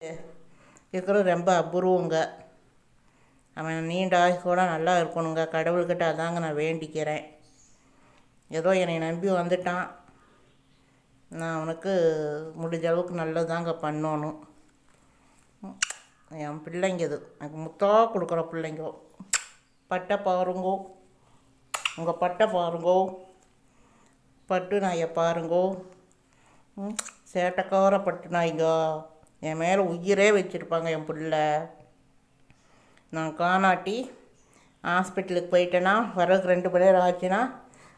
இருக்கிறது ரொம்ப அபூர்வங்க. அவன் நீண்ட ஆயுசோட நல்லா இருக்கணுங்க. கடவுள்கிட்ட அதாங்க நான் வேண்டிக்கிறேன். ஏதோ என்னை நம்பி வந்துட்டான். நான் அவனுக்கு முடிஞ்ச அளவுக்கு நல்லதாங்க பண்ணணும். என் பிள்ளைங்க இது எனக்கு முத்தா கொடுக்குற பிள்ளைங்க. பட்டை பாருங்கோ, உங்கள் பட்டை பாருங்கோ, பட்டு நாயை பாருங்கோ. சேட்டைக்கார பட்டு நாய்ங்க. என் மேலே உயிரே வச்சுருப்பாங்க என் பிள்ளை. நான் காணாட்டி ஹாஸ்பிட்டலுக்கு போயிட்டேன்னா வரக்கு 2 மணி நேரம் ஆச்சுன்னா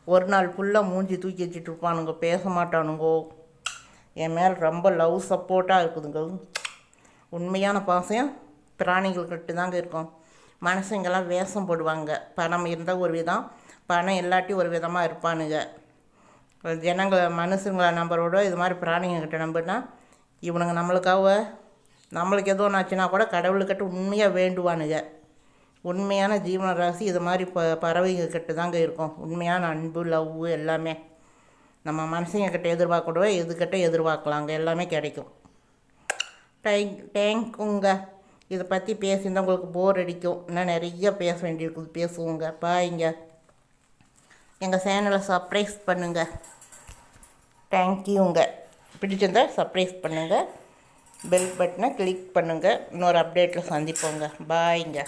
ஒரு நாள் ஃபுல்லாக மூஞ்சி தூக்கி வச்சுட்டு இருப்பானுங்க, பேச மாட்டானுங்கோ. என் மேலே ரொம்ப லவ் சப்போர்ட்டாக இருக்குதுங்க. உண்மையான பாசம் பிராணிகள்கிட்ட தாங்க இருக்கும். மனுஷங்கெல்லாம் வேஷம் போடுவாங்க. பணம் இருந்தால் ஒரு விதம், பணம் இல்லாட்டி ஒரு விதமாக இருப்பானுங்க. ஜனங்களை மனுஷங்களை நம்பரோட இது மாதிரி பிராணிங்கக்கிட்ட நம்பினா இவனுங்க நம்மளுக்கு எதோ ஒன்றாச்சுன்னா கூட கடவுள்கிட்ட உண்மையாக வேண்டுவானுங்க. உண்மையான ஜீவன ராசி இது மாதிரி பறவைங்கக்கிட்ட தாங்க இருக்கும். உண்மையான அன்பு, லவ் எல்லாமே நம்ம மனுஷங்கக்கிட்ட எதிர்பார்க்கக்கூட எதுக்கிட்ட எதிர்பார்க்கலாங்க, எல்லாமே கிடைக்கும். தேங்க்குங்க. இதை பற்றி பேசியிருந்தால் உங்களுக்கு போர் அடிக்கும். இன்னும் நிறைய பேச வேண்டியிருக்குது, பேசுவோங்க. பாய்ங்க. எங்கள் சேனலை சப்ஸ்கிரைப் பண்ணுங்கள். தேங்க்யூங்க. பிடிச்சிருந்தால் சப்ஸ்கிரைப் பண்ணுங்கள். பெல் பட்டனை கிளிக் பண்ணுங்கள். இன்னொரு அப்டேட்டில் சந்திப்போங்க. பாய்ங்க.